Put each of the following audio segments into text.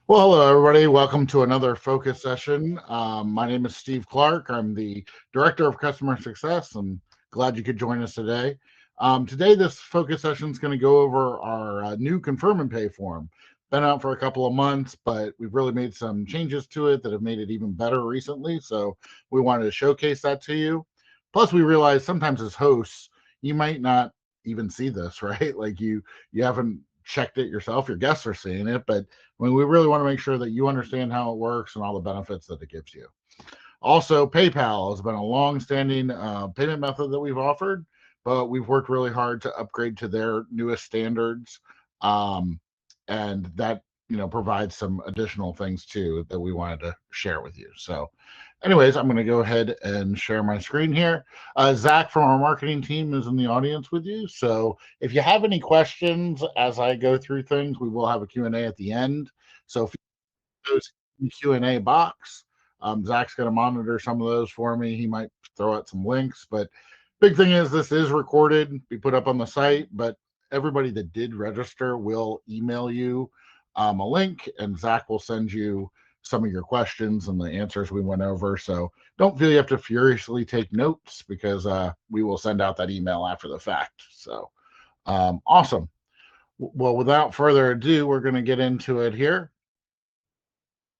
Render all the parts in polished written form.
Well, hello, everybody. Welcome to another focus session. My name is Steve Clark. I'm the Director of Customer Success. I'm glad you could join us today. Today, this focus session is going to go over our new Confirm and Pay form. Been out for a couple of months, but we've really made some changes to it that have made it even better recently. So we wanted to showcase that to you. Plus, we realize sometimes as hosts, you might not even see this, right? Like you haven't checked it yourself. Your guests are seeing it, but we really want to make sure that you understand how it works and all the benefits that it gives you. Also, PayPal has been a long-standing payment method that we've offered, but we've worked really hard to upgrade to their newest standards, um, and that provides some additional things too that we wanted to share with you. So, anyways, I'm going to go ahead and share my screen here. Zach from our marketing team is in the audience with you. So, if you have any questions as I go through things, we will have a Q&A at the end. So, if those Q&A box. Zach's going to monitor some of those for me. He might throw out some links, but big thing is this is recorded, be put up on the site, but everybody that did register will email you a link, and Zach will send you some of your questions and the answers we went over. So don't feel you have to furiously take notes because we will send out that email after the fact. So awesome. Well, without further ado, we're going to get into it here.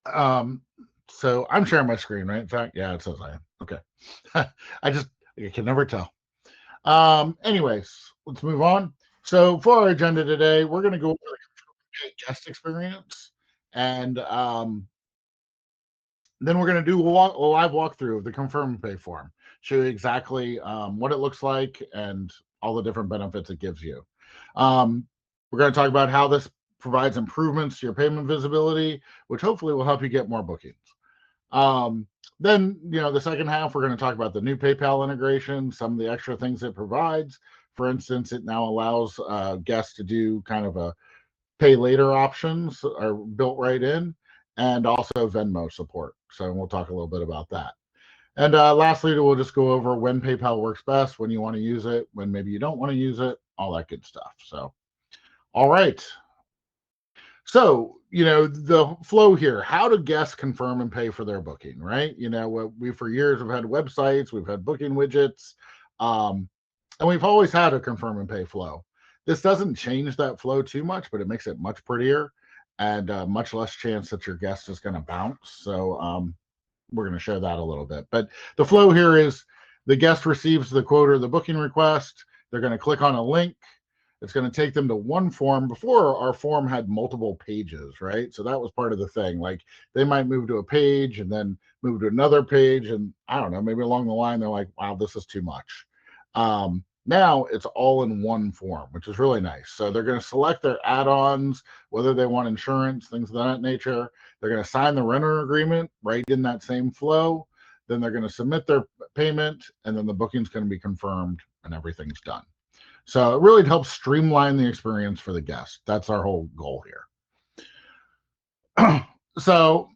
Um, so I'm sharing my screen, right? In fact, yeah, it says I am. Okay. I can never tell. Anyways, let's move on. So for our agenda today, we're going to go over the guest experience, and then we're going to do a live walkthrough of the confirm and pay form, show you exactly what it looks like and all the different benefits it gives you. Um, we're going to talk about how this provides improvements to your payment visibility, which hopefully will help you get more bookings. Then, the second half, we're going to talk about the new PayPal integration, some of the extra things it provides. For instance, it now allows guests to do kind of a pay later options are built right in, and also Venmo support. So we'll talk a little bit about that. And lastly, we'll just go over when PayPal works best, when you want to use it, when maybe you don't want to use it, all that good stuff. So, all right. So, the flow here, how do guests confirm and pay for their booking, right? We for years have had websites, we've had booking widgets, um, and we've always had a confirm and pay flow. This doesn't change that flow too much, but it makes it much prettier and much less chance that your guest is going to bounce. So, we're going to show that a little bit. But the flow here is the guest receives the quote or the booking request. They're going to click on a link. It's going to take them to one form. Before, our form had multiple pages, right? So that was part of the thing. Like they might move to a page and then move to another page. And I don't know, maybe along the line, they're like, wow, this is too much. Now it's all in one form, which is really nice. So they're going to select their add-ons, whether they want insurance, things of that nature. They're going to sign the renter agreement right in that same flow. Then they're going to submit their payment, and then the booking's going to be confirmed, and everything's done. So it really helps streamline the experience for the guest. That's our whole goal here. So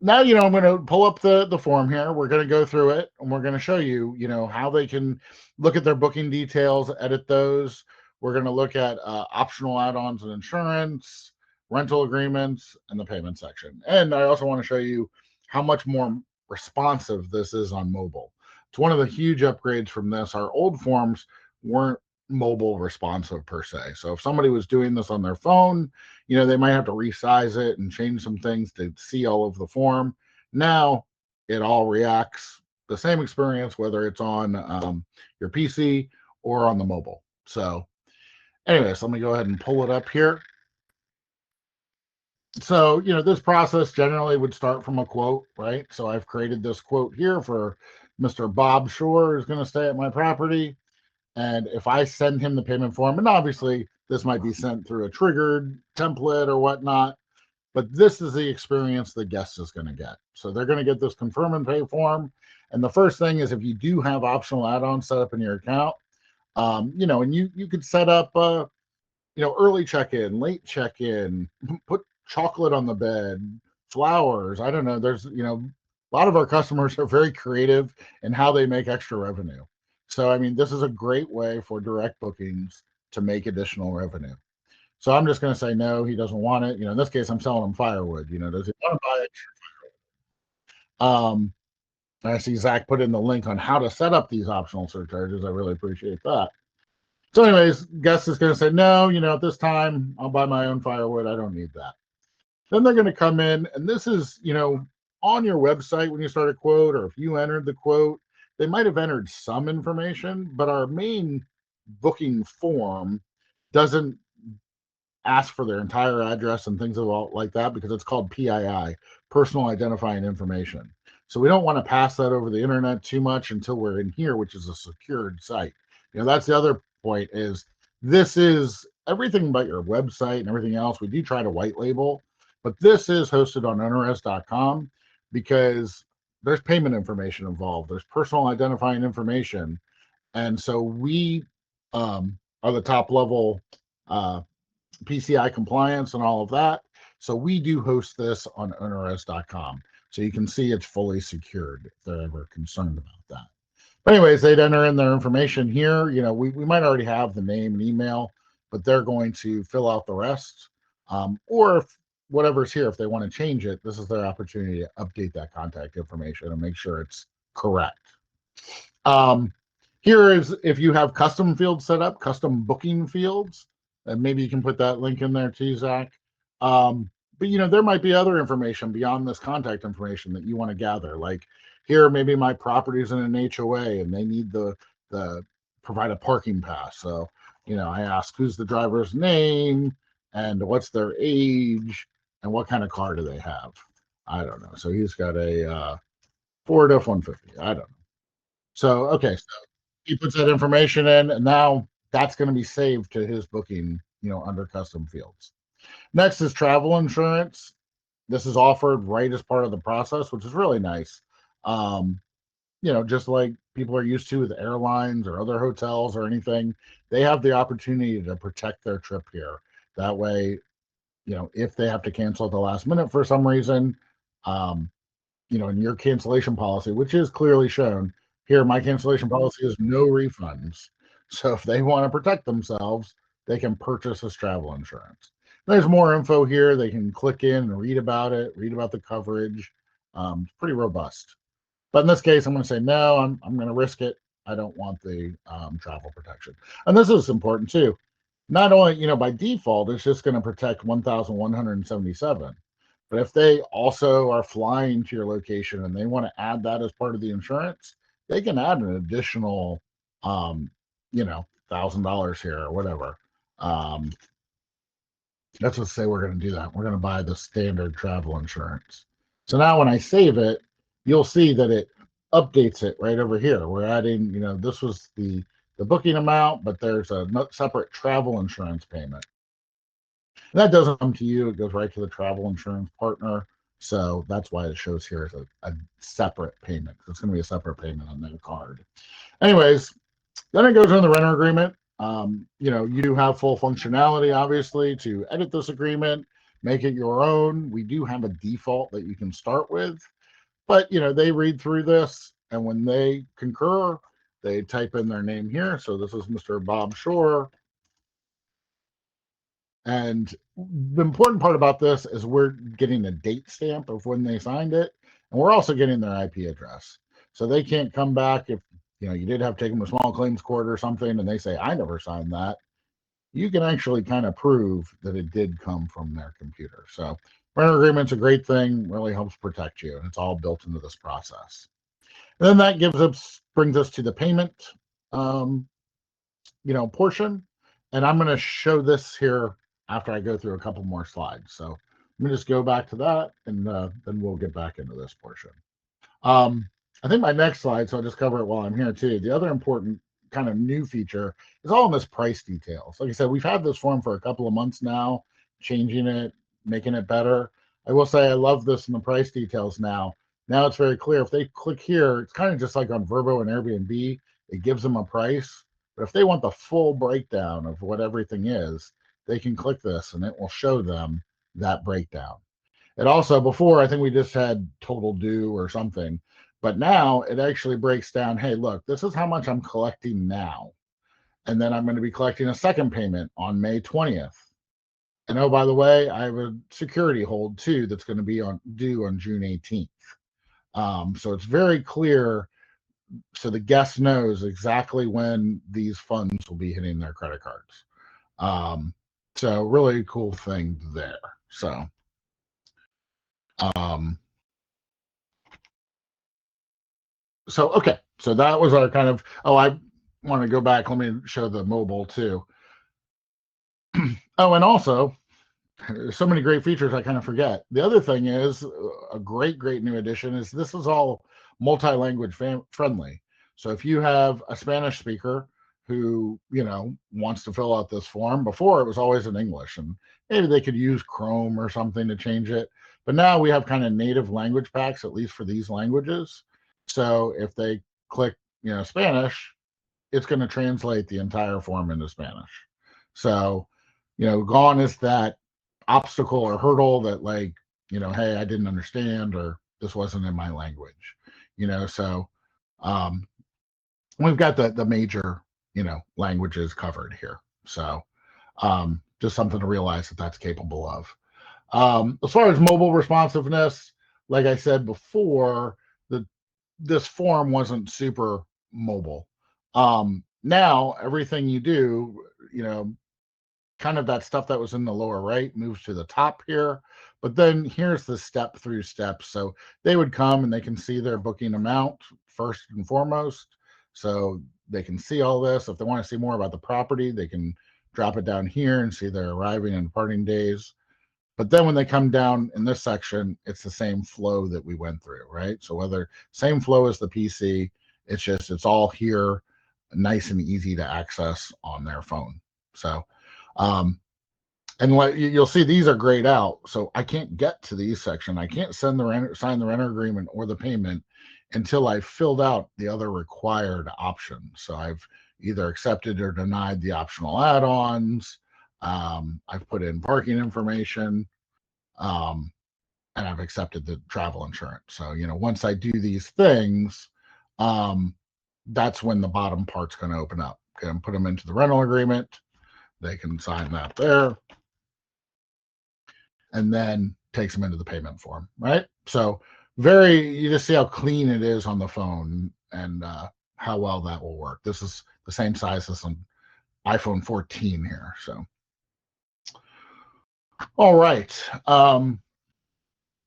now I'm going to pull up the form here. We're going to go through it, and we're going to show you how they can look at their booking details, edit those. We're going to look at optional add-ons and insurance, rental agreements, and the payment section. And I also want to show you how much more responsive this is on mobile. It's one of the huge upgrades from this. Our old forms weren't mobile responsive per se. So if somebody was doing this on their phone, they might have to resize it and change some things to see all of the form. Now it all reacts the same experience, whether it's on your PC or on the mobile. So anyways, let me go ahead and pull it up here. So, this process generally would start from a quote, right? So I've created this quote here for Mr. Bob Shore, who's going to stay at my property. And if I send him the payment form, and obviously this might be sent through a triggered template or whatnot, but this is the experience the guest is going to get. So they're going to get this confirm and pay form. And the first thing is if you do have optional add-ons set up in your account, and you could set up, early check-in, late check-in, put chocolate on the bed, flowers. I don't know. There's, a lot of our customers are very creative in how they make extra revenue. So, I mean, this is a great way for direct bookings to make additional revenue. So I'm just going to say no, he doesn't want it. In this case, I'm selling him firewood. Does he want to buy it? I see Zach put in the link on how to set up these optional surcharges. I really appreciate that. So, anyways, guest is going to say no. At this time, I'll buy my own firewood. I don't need that. Then they're going to come in, and this is, on your website when you start a quote, or if you entered the quote, they might have entered some information, but our main booking form doesn't ask for their entire address and things like that because it's called PII, personal identifying information. So we don't want to pass that over the internet too much until we're in here, which is a secured site. That's the other point is this is everything but your website and everything else. We do try to white label, but this is hosted on OwnerRez.com because there's payment information involved. There's personal identifying information. And so we are the top level PCI compliance and all of that. So we do host this on OwnerRez.com. So you can see it's fully secured if they're ever concerned about that. But anyways, they'd enter in their information here. We might already have the name and email, but they're going to fill out the rest. Or if whatever's here, if they want to change it, this is their opportunity to update that contact information and make sure it's correct. Here is if you have custom fields set up, custom booking fields, and maybe you can put that link in there too, Zach. But there might be other information beyond this contact information that you want to gather. Like here, maybe my property is in an HOA and they need the provide a parking pass. So I ask who's the driver's name and what's their age and what kind of car do they have. I don't know. So he's got a Ford F-150. I don't know. So okay, so he puts that information in, and now that's going to be saved to his booking, under custom fields. Next is travel insurance. This is offered right as part of the process, which is really nice. Just like people are used to with airlines or other hotels or anything, they have the opportunity to protect their trip here. That way, if they have to cancel at the last minute for some reason, in your cancellation policy, which is clearly shown here, my cancellation policy is no refunds. So if they want to protect themselves, they can purchase this travel insurance. There's more info here. They can click in and read about it, read about the coverage. It's pretty robust. But in this case, I'm going to say no. I'm going to risk it. I don't want the travel protection. And this is important too. Not only, by default, it's just going to protect 1,177. But if they also are flying to your location and they want to add that as part of the insurance, they can add an additional, $1,000 here or whatever. Let's just say we're going to do that. We're going to buy the standard travel insurance. So now when I save it, you'll see that it updates it right over here. We're adding, this was the booking amount, but there's a separate travel insurance payment. And that doesn't come to you. It goes right to the travel insurance partner. So that's why it shows here as a separate payment. It's going to be a separate payment on their card. Anyways, then it goes in the renter agreement. You do have full functionality, obviously, to edit this agreement, make it your own. We do have a default that you can start with, but they read through this, and when they concur, they type in their name here. So this is Mr. Bob Shore. And the important part about this is we're getting a date stamp of when they signed it, and we're also getting their IP address. So they can't come back if you did have to take them to small claims court or something, and they say, I never signed that. You can actually kind of prove that it did come from their computer. So renter agreement's a great thing, really helps protect you, and it's all built into this process. And then that brings us to the payment, portion. And I'm going to show this here after I go through a couple more slides. So let me just go back to that, and then we'll get back into this portion. I think my next slide, so I'll just cover it while I'm here too. The other important kind of new feature is all in this price details. Like I said, we've had this form for a couple of months now, changing it, making it better. I will say I love this in the price details now. Now it's very clear. If they click here, it's kind of just like on Vrbo and Airbnb. It gives them a price. But if they want the full breakdown of what everything is, they can click this and it will show them that breakdown. It also, before, I think we just had total due or something. But now it actually breaks down, hey, look, this is how much I'm collecting now. And then I'm going to be collecting a second payment on May 20th. And oh, by the way, I have a security hold too that's going to be due on June 18th. So it's very clear, so the guest knows exactly when these funds will be hitting their credit cards. So really cool thing there. Um, so okay, so that was our kind of. Oh, I want to go back. Let me show the mobile too. Oh, and also there's so many great features I kind of forget. The other thing is a great new addition is this is all multi-language friendly. So if you have a Spanish speaker who wants to fill out this form, before it was always in English, and maybe they could use Chrome or something to change it. But now we have kind of native language packs, at least for these languages. So if they click Spanish, it's going to translate the entire form into Spanish. So gone is that obstacle or hurdle that, like, hey, I didn't understand, or this wasn't in my language. So we've got the major languages covered here. So just something to realize that that's capable of. As far as mobile responsiveness, like I said before, this form wasn't super mobile. Now everything you do, kind of that stuff that was in the lower right moves to the top here. But then here's the step through steps. So they would come and they can see their booking amount first and foremost. So they can see all this. If they want to see more about the property, they can drop it down here and see their arriving and departing days. But then when they come down in this section, it's the same flow that we went through, right? So whether same flow as the PC, it's all here, nice and easy to access on their phone. So and you'll see these are grayed out, so I can't get to these section. I can't sign the renter agreement or the payment until I've filled out the other required options. So I've either accepted or denied the optional add-ons. I've put in parking information, and I've accepted the travel insurance. So once I do these things, that's when the bottom part's going to open up. Okay, and put them into the rental agreement. They can sign that there, and then takes them into the payment form, right? So you just see how clean it is on the phone, and how well that will work. This is the same size as an iPhone 14 here. So, all right. So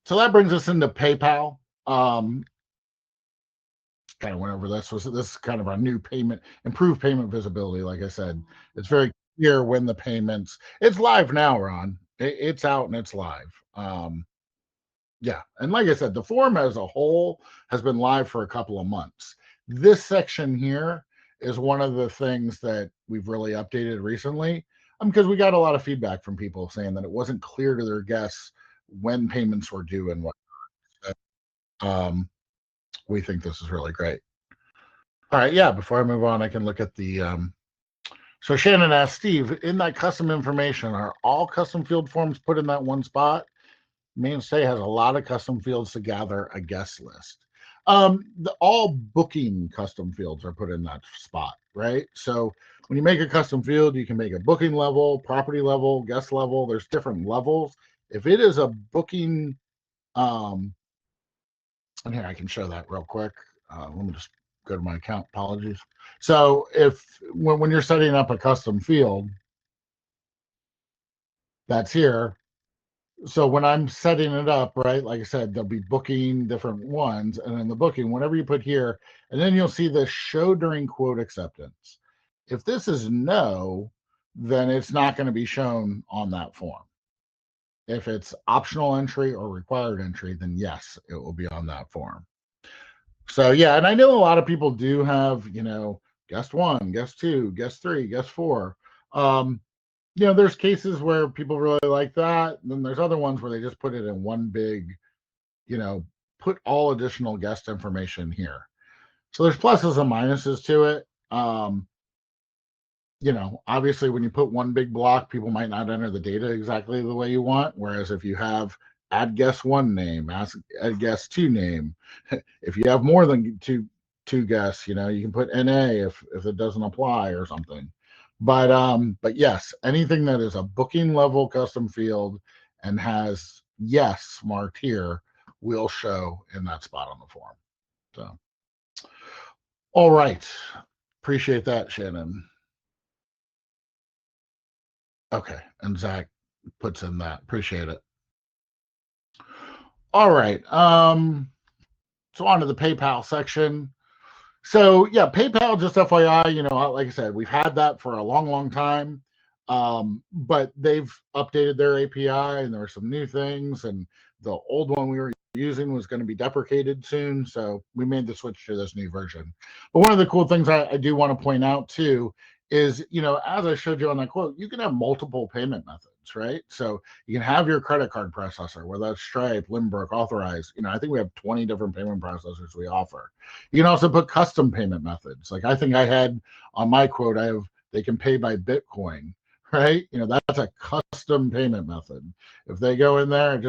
that brings us into PayPal. Kind of went over this. This is kind of our new improved payment visibility. Like I said, it's very clear when the payments. It's live now, Ron. It's out and it's live. Yeah, and like I said, the form as a whole has been live for a couple of months. This section here is one of the things that we've really updated recently, because we got a lot of feedback from people saying that it wasn't clear to their guests when payments were due and what. We think this is really great. All right, yeah, before I move on, I can look at the so Shannon asked Steve, in that custom information, are all custom field forms put in that one spot? Mainstay has a lot of custom fields to gather a guest list. All booking custom fields are put in that spot, right? So when you make a custom field, you can make a booking level, property level, guest level. There's different levels. If it is a booking, and here I can show that real quick. Let me just go to my account. Apologies. So when you're setting up a custom field, that's here. So when I'm setting it up, right, like I said, there'll be booking different ones, and then the booking, whatever you put here, and then you'll see the show during quote acceptance. If this is no, then it's not going to be shown on that form. If it's optional entry or required entry, then yes, it will be on that form. So yeah, and I know a lot of people do have, guest one, guest two, guest three, guest four. There's cases where people really like that. And then there's other ones where they just put it in one big, put all additional guest information here. So there's pluses and minuses to it. Obviously when you put one big block, people might not enter the data exactly the way you want. Whereas if you have add guest one name, add guest two name, if you have more than two guests, you can put NA if it doesn't apply or something. But yes, anything that is a booking level custom field and has yes marked here will show in that spot on the form. So, all right. Appreciate that, Shannon. Okay. And Zach puts in that. Appreciate it. All right. So on to the PayPal section. So yeah, PayPal, just FYI, like I said, we've had that for a long, long time. But they've updated their API and there were some new things, and the old one we were using was going to be deprecated soon. So we made the switch to this new version. But one of the cool things I do want to point out too is, as I showed you on that quote, you can have multiple payment methods, right? So you can have your credit card processor, whether that's Stripe, Limbrick, Authorize. I think we have 20 different payment processors we offer. You can also put custom payment methods. Like I think I had on my quote, they can pay by Bitcoin, right? That's a custom payment method. If they go in there, it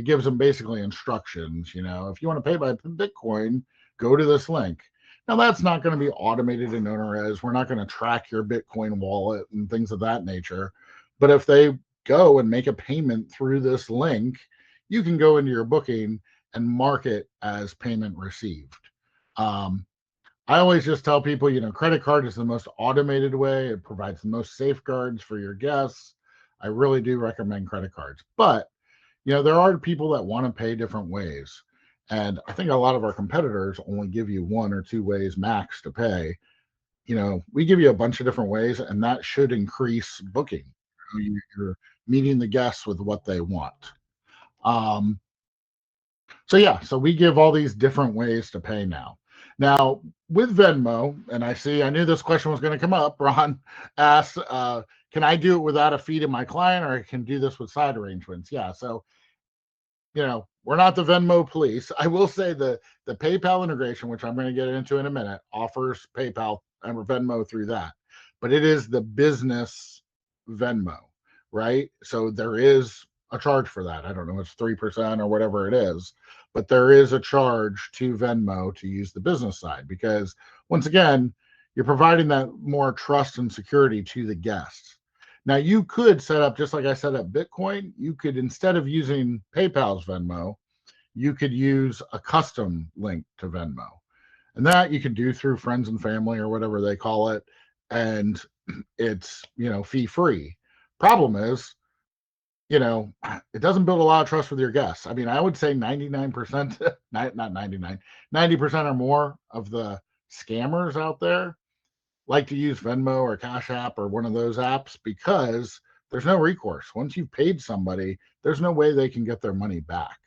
gives them basically instructions. If you want to pay by Bitcoin, go to this link. Now that's not going to be automated in OwnerRez. We're not going to track your Bitcoin wallet and things of that nature. But if they go and make a payment through this link, you can go into your booking and mark it as payment received. I always just tell people, credit card is the most automated way. It provides the most safeguards for your guests. I really do recommend credit cards. But, there are people that want to pay different ways. And I think a lot of our competitors only give you one or two ways max to pay. We give you a bunch of different ways, and that should increase booking. You're meeting the guests with what they want. So yeah, so we give all these different ways to pay now. Now with Venmo, and I knew this question was going to come up. Ron asked, "Can I do it without a fee to my client, or I can do this with side arrangements?" Yeah, so we're not the Venmo police. I will say the PayPal integration, which I'm going to get into in a minute, offers PayPal and Venmo through that, but it is the business Venmo, right? So there is a charge for that. I don't know, it's 3% or whatever it is, but there is a charge to Venmo to use the business side because once again, you're providing that more trust and security to the guests. Now you could set up, just like I set up Bitcoin, you could, instead of using PayPal's Venmo, you could use a custom link to Venmo. And that you can do through friends and family or whatever they call it. And it's, fee free. Problem is, it doesn't build a lot of trust with your guests. I mean, I would say 99%, not 99, 90% or more of the scammers out there like to use Venmo or Cash App or one of those apps because there's no recourse. Once you've paid somebody, there's no way they can get their money back.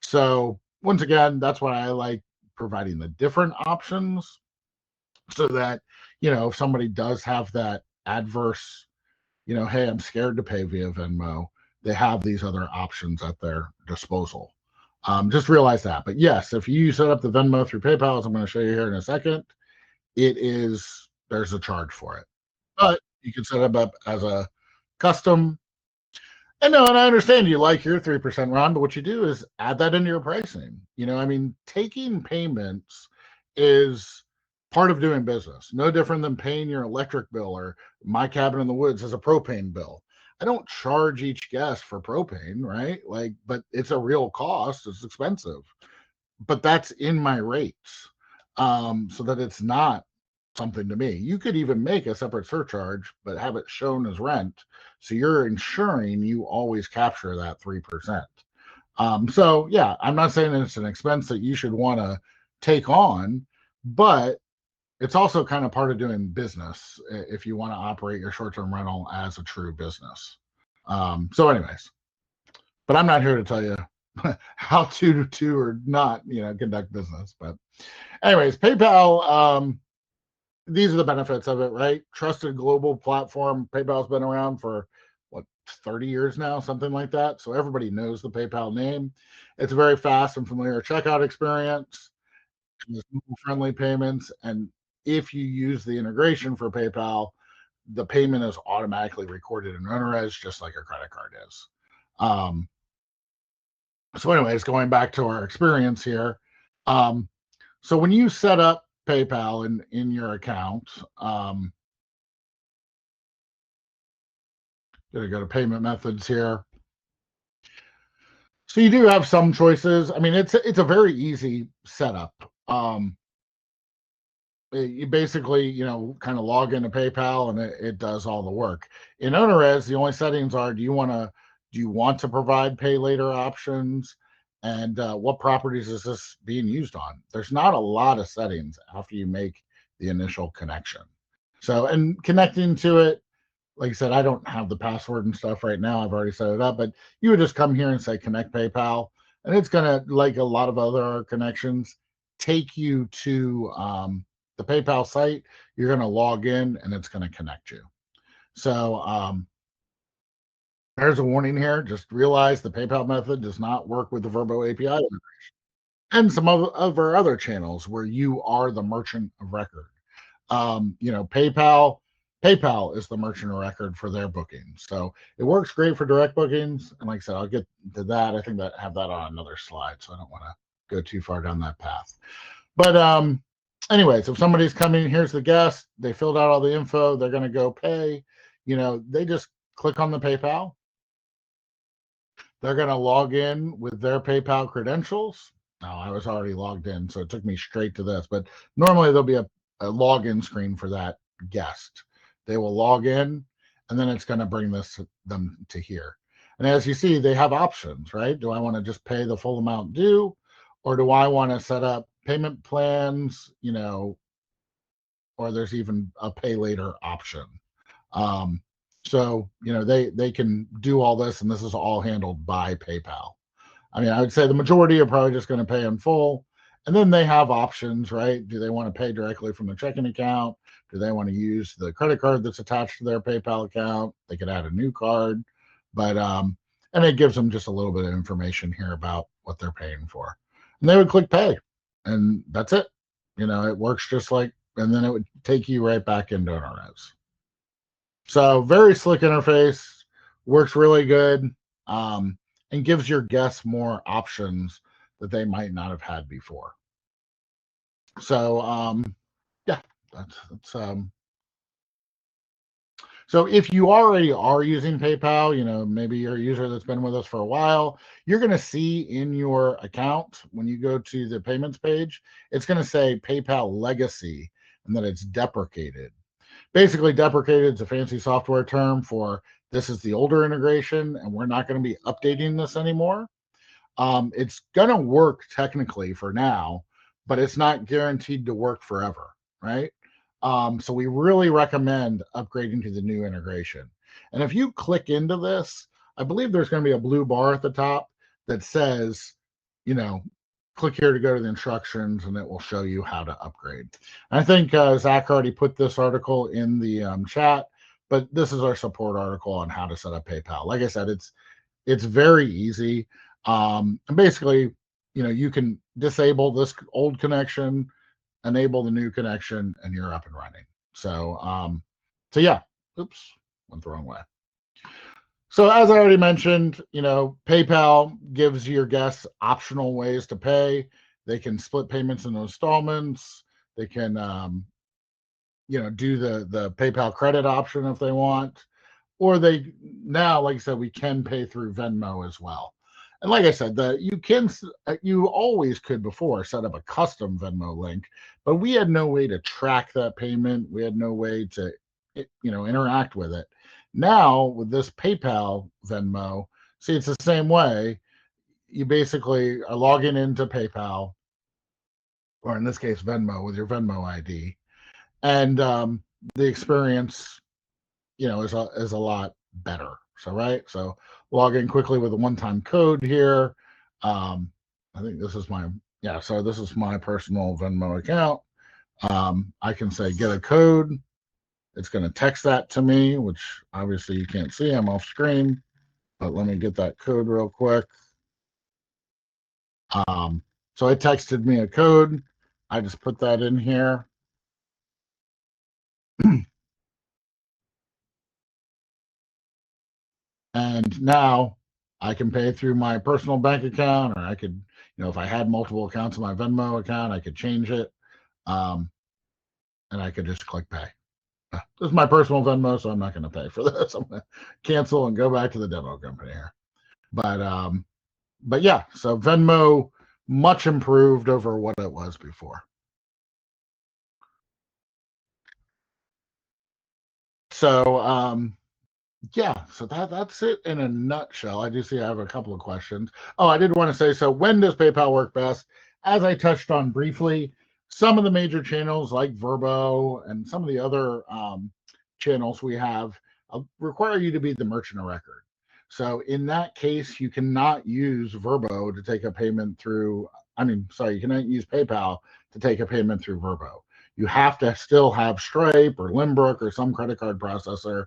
So once again, that's why I like providing the different options so that, if somebody does have that adverse, hey, I'm scared to pay via Venmo, they have these other options at their disposal. Just realize that. But yes, if you set up the Venmo through PayPal, as I'm going to show you here in a second, there's a charge for it. But you can set it up as a custom. And no, and I understand you like your 3%, Ron, but what you do is add that into your pricing. I mean, taking payments is part of doing business. No different than paying your electric bill or my cabin in the woods as a propane bill. I don't charge each guest for propane, right? But it's a real cost. It's expensive, but that's in my rates, so that it's not something to me. You could even make a separate surcharge, but have it shown as rent. So you're ensuring you always capture that 3%. So yeah, I'm not saying it's an expense that you should want to take on, but it's also kind of part of doing business if you want to operate your short-term rental as a true business. So anyways, but I'm not here to tell you how to or not, conduct business. But anyways, PayPal, these are the benefits of it, right? Trusted global platform. PayPal's been around for what, 30 years now, something like that. So everybody knows the PayPal name. It's a very fast and familiar checkout experience. There's friendly payments. And if you use the integration for PayPal, the payment is automatically recorded in OwnerRez, just like a credit card is. So anyways, going back to our experience here. So when you set up PayPal in your account, Gonna go to payment methods here. So you do have some choices. I mean, it's a very easy setup. You basically, kind of log into PayPal and it does all the work. In OwnerRez, the only settings are: do you want to provide pay later options, and what properties is this being used on? There's not a lot of settings after you make the initial connection. So, and connecting to it, like I said, I don't have the password and stuff right now. I've already set it up, but you would just come here and say connect PayPal, and it's gonna, like a lot of other connections, take you to the PayPal site. You're gonna log in, and it's gonna connect you. So there's a warning here. Just realize the PayPal method does not work with the Verbo API and some of our other channels where you are the merchant of record. PayPal is the merchant of record for their bookings. So it works great for direct bookings. And like I said, I'll get to that. I think that have that on another slide. So I don't want to go too far down that path. But anyways, if somebody's coming, here's the guest, they filled out all the info, they're going to go pay, they just click on the PayPal. They're going to log in with their PayPal credentials. Now, I was already logged in, so it took me straight to this. But normally there'll be a login screen for that guest. They will log in, and then it's going to bring them to here. And as you see, they have options, right? Do I want to just pay the full amount due, or do I want to set up payment plans, or there's even a pay later option. So, they can do all this, and this is all handled by PayPal. I mean, I would say the majority are probably just going to pay in full. And then they have options, right? Do they want to pay directly from the checking account? Do they want to use the credit card that's attached to their PayPal account? They could add a new card, but and it gives them just a little bit of information here about what they're paying for. And they would click pay, and that's it. It works just like, and then it would take you right back into OwnerRez. So very slick interface, works really good, and gives your guests more options that they might not have had before. So yeah, that's so if you already are using PayPal, maybe you're a user that's been with us for a while, you're going to see in your account, when you go to the payments page, it's going to say PayPal Legacy and that it's deprecated. Basically, deprecated is a fancy software term for this is the older integration, and we're not going to be updating this anymore. It's going to work technically for now, but it's not guaranteed to work forever, right? So we really recommend upgrading to the new integration. And if you click into this, I believe there's going to be a blue bar at the top that says, click here to go to the instructions, and it will show you how to upgrade. I think Zach already put this article in the chat, but this is our support article on how to set up PayPal. Like I said, it's very easy. And basically, you can disable this old connection, enable the new connection, and you're up and running. So yeah. Oops, went the wrong way. So as I already mentioned, PayPal gives your guests optional ways to pay. They can split payments into installments. They can, do the PayPal credit option if they want, or now, like I said, we can pay through Venmo as well. And like I said, you always could before set up a custom Venmo link, but we had no way to track that payment. We had no way to, interact with it. Now with this PayPal Venmo, see, it's the same way. You basically are logging into PayPal, or in this case, Venmo, with your Venmo ID, and the experience, is a lot better. So right, so log in quickly with a one-time code here. I think this is so this is my personal Venmo account. I can say get a code. It's going to text that to me, which obviously you can't see. I'm off screen, but let me get that code real quick. So it texted me a code. I just put that in here. And now I can pay through my personal bank account, or I could, if I had multiple accounts in my Venmo account, I could change it. And I could just click pay. This is my personal Venmo, so I'm not going to pay for this. I'm going to cancel and go back to the demo company here. But yeah, so Venmo much improved over what it was before. So yeah, so that's it in a nutshell. I do see I have a couple of questions. Oh, I did want to say, so when does PayPal work best? As I touched on briefly, some of the major channels like Verbo and some of the other channels we have require you to be the merchant of record. So in that case, you cannot use Verbo to take a payment through, you cannot use PayPal to take a payment through Verbo. You have to still have Stripe or Limbrook or some credit card processor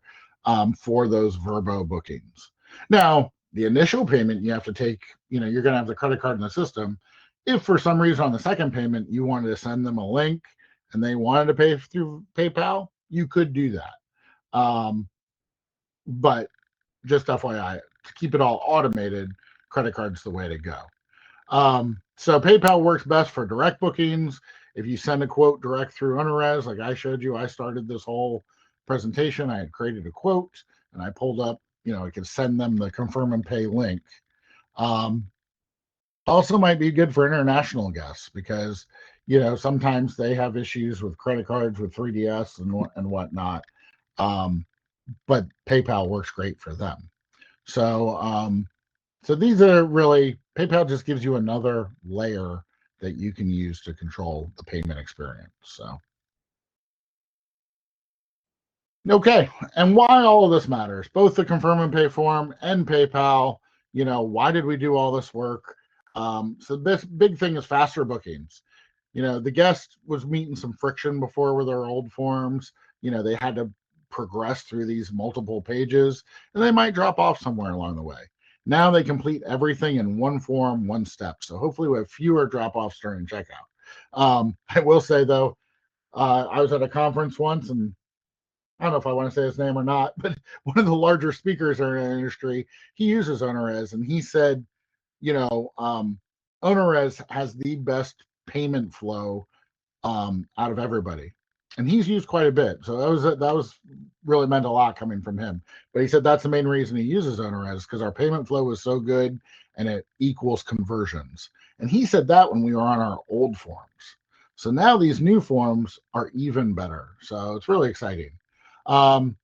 for those Verbo bookings. Now, the initial payment you have to take, you're going to have the credit card in the system. If for some reason on the second payment you wanted to send them a link and they wanted to pay through PayPal, you could do that. But just FYI, to keep it all automated, credit card's the way to go. So PayPal works best for direct bookings. If you send a quote direct through OwnerRez, like I showed you, I started this whole presentation. I had created a quote and I pulled up, I could send them the confirm and pay link. Also might be good for international guests because, sometimes they have issues with credit cards with 3DS and whatnot. But PayPal works great for them. So these are really, PayPal just gives you another layer that you can use to control the payment experience. So, okay. And why all of this matters, both the confirm and pay form and PayPal, why did we do all this work? So this big thing is faster bookings. The guest was meeting some friction before with their old forms. They had to progress through these multiple pages and they might drop off somewhere along the way. Now they complete everything in one form, one step. So hopefully we have fewer drop offs during checkout. I will say though, I was at a conference once and I don't know if I want to say his name or not, but one of the larger speakers in our industry, he uses OwnerRez and he said, OwnerRez has the best payment flow out of everybody, and he's used quite a bit. So that was really meant a lot coming from him. But he said that's the main reason he uses OwnerRez because our payment flow is so good and it equals conversions. And he said that when we were on our old forms. So now these new forms are even better. So it's really exciting. Um,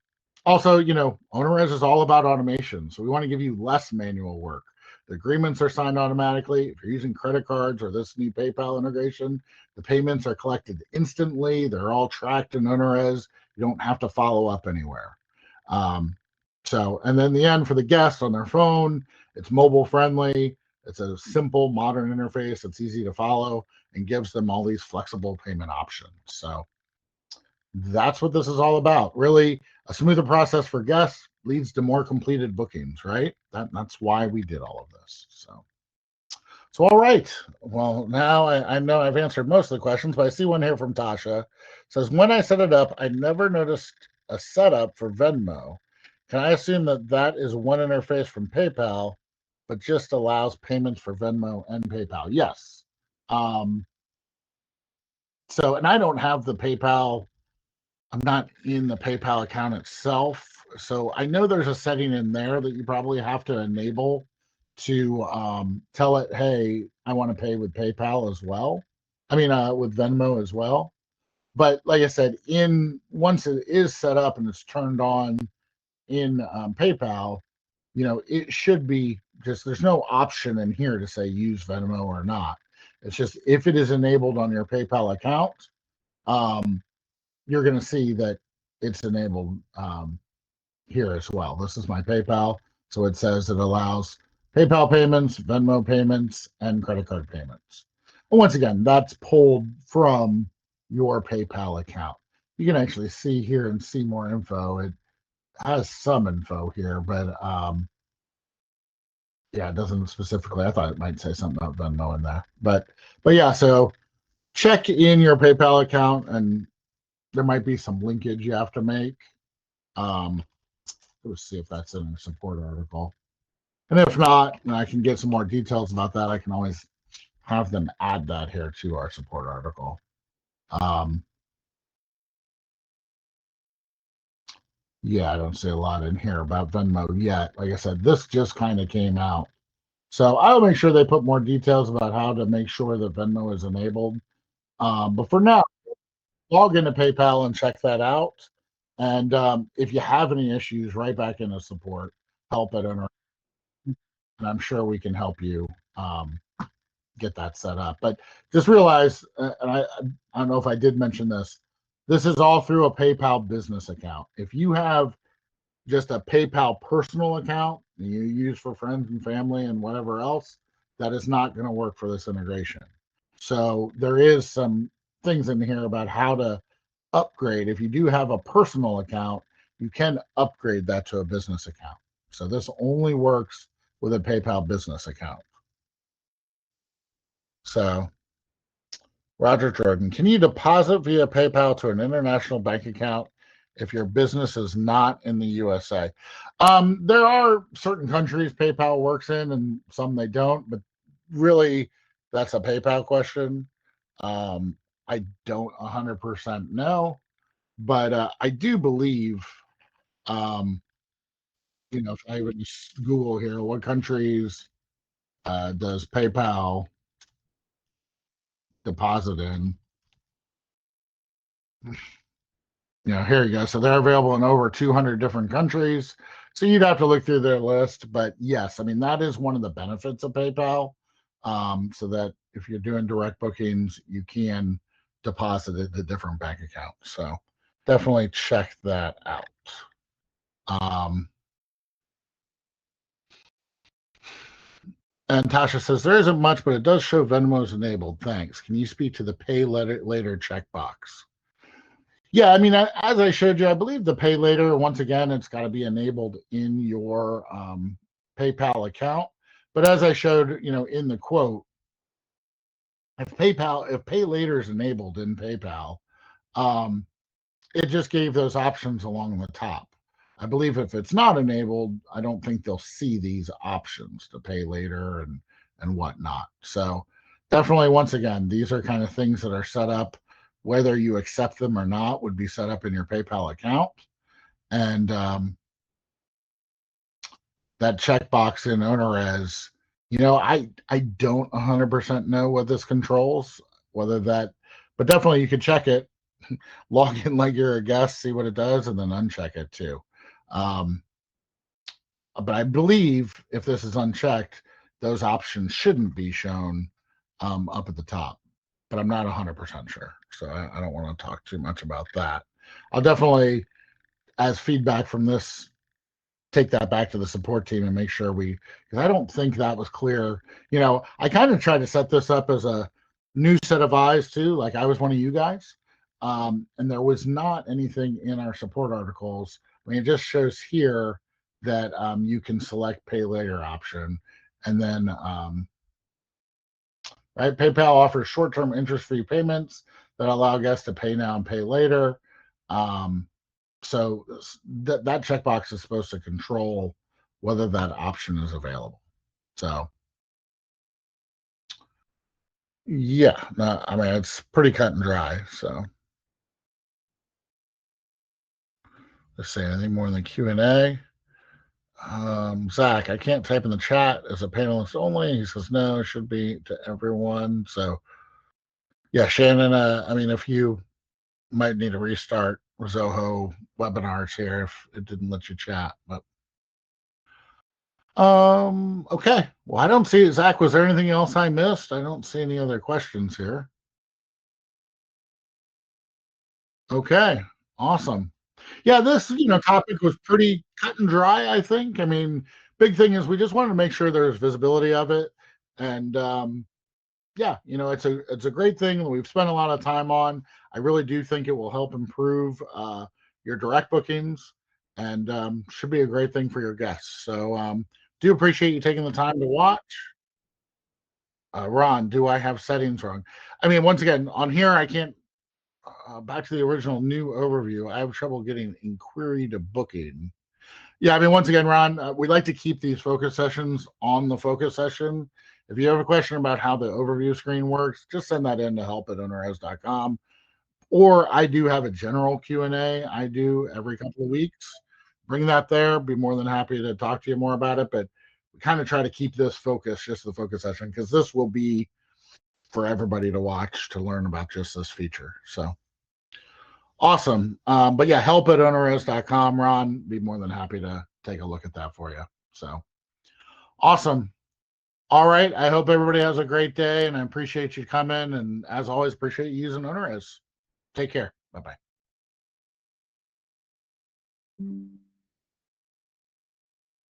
Also, OwnerRez is all about automation. So we want to give you less manual work. The agreements are signed automatically. If you're using credit cards or this new PayPal integration, the payments are collected instantly. They're all tracked in OwnerRez. You don't have to follow up anywhere. And then the end for the guest on their phone, it's mobile friendly. It's a simple modern interface. It's easy to follow and gives them all these flexible payment options. So that's what this is all about. Really, a smoother process for guests leads to more completed bookings, right? That's why we did all of this. So all right. Well, now I know I've answered most of the questions, but I see one here from Tasha. It says, when I set it up, I never noticed a setup for Venmo. Can I assume that is one interface from PayPal, but just allows payments for Venmo and PayPal? Yes. Um, and I don't have the PayPal. I'm not in the PayPal account itself. So I know there's a setting in there that you probably have to enable to tell it, hey, I want to pay with PayPal as well. With Venmo as well. But like I said, once it is set up and it's turned on in PayPal, it should be just, there's no option in here to say use Venmo or not. It's just if it is enabled on your PayPal account, um, you're going to see that it's enabled here as well. This is my PayPal. So it says it allows PayPal payments, Venmo payments, and credit card payments. And once again, that's pulled from your PayPal account. You can actually see here and see more info. It has some info here, but yeah, it doesn't specifically. I thought it might say something about Venmo in there, but yeah. So check in your PayPal account, and there might be some linkage you have to make. Let's see if that's in a support article. And if not, and I can get some more details about that, I can always have them add that here to our support article. Um, Yeah, I don't see a lot in here about Venmo yet. Like I said, this just kind of came out. So I'll make sure they put more details about how to make sure that Venmo is enabled. But for now, log into PayPal and check that out. And if you have any issues, right back into support, help at Owner, and I'm sure we can help you um, get that set up. But just realize, and I don't know if I did mention this, this is all through a PayPal business account. If you have just a PayPal personal account you use for friends and family and whatever else, that is not going to work for this integration. So there is some things in here about how to upgrade. If you do have a personal account, you can upgrade that to a business account. So this only works with a PayPal business account. So Roger Jordan, can you deposit via PayPal to an international bank account if your business is not in the USA? There are certain countries PayPal works in and some they don't, but really that's a PayPal question. I don't 100% know, but I do believe, um, if I would just Google here, what countries does PayPal deposit in? Here you go. So they're available in over 200 different countries. So you'd have to look through their list. But yes, I mean, that is one of the benefits of PayPal. So that if you're doing direct bookings, you can deposit it to different bank accounts. So definitely check that out. Um, and Tasha says there isn't much, but it does show Venmo's enabled. Thanks. Can you speak to the pay later checkbox? Yeah, I mean, as I showed you, I believe the pay later, once again, it's got to be enabled in your PayPal account. But as I showed, in the quote, if pay later is enabled in PayPal, um, it just gave those options along the top. I believe if it's not enabled, I don't think they'll see these options to pay later and whatnot. So definitely, once again, these are kind of things that are set up. Whether you accept them or not would be set up in your PayPal account. And that checkbox in OwnerRez, I don't 100% know what this controls, whether that, but definitely you could check it, log in like you're a guest, see what it does, and then uncheck it too. Um, but I believe if this is unchecked, those options shouldn't be shown up at the top. But I'm not 100% sure, so I don't want to talk too much about that. I'll definitely, as feedback from this, take that back to the support team and make sure because I don't think that was clear. I kind of tried to set this up as a new set of eyes too, like I was one of you guys. And there was not anything in our support articles. I mean, it just shows here that you can select pay later option. And then, right, PayPal offers short-term interest-free payments that allow guests to pay now and pay later. So that checkbox is supposed to control whether that option is available. So yeah, no, I mean it's pretty cut and dry. So let's see anything more in the Q&A. Zach, I can't type in the chat as a panelist only. He says no, it should be to everyone. So yeah, Shannon. I mean, if you might need to restart Zoho webinars here if it didn't let you chat, but okay. Well, I don't see it. Zach, was there anything else I missed? I don't see any other questions here. Okay, awesome. Yeah, this, topic was pretty cut and dry, I think. I mean, big thing is we just wanted to make sure there's visibility of it. And yeah, it's a great thing that we've spent a lot of time on. I really do think it will help improve your direct bookings and should be a great thing for your guests. So do appreciate you taking the time to watch. Ron, do I have settings wrong? I mean, once again, on here, I can't, back to the original new overview, I have trouble getting inquiry to booking. Yeah, I mean, once again, Ron, we like to keep these focus sessions on the focus session. If you have a question about how the overview screen works, just send that in to help@ownerrez.com. Or I do have a general Q&A I do every couple of weeks. bring that there. Be more than happy to talk to you more about it. But we kind of try to keep this focus, just the focus session, because this will be for everybody to watch to learn about just this feature. So awesome. But yeah, help at OwnerRez.com, Ron. Be more than happy to take a look at that for you. So awesome. All right. I hope everybody has a great day, and I appreciate you coming. And as always, appreciate you using OwnerRez. Take care. Bye bye.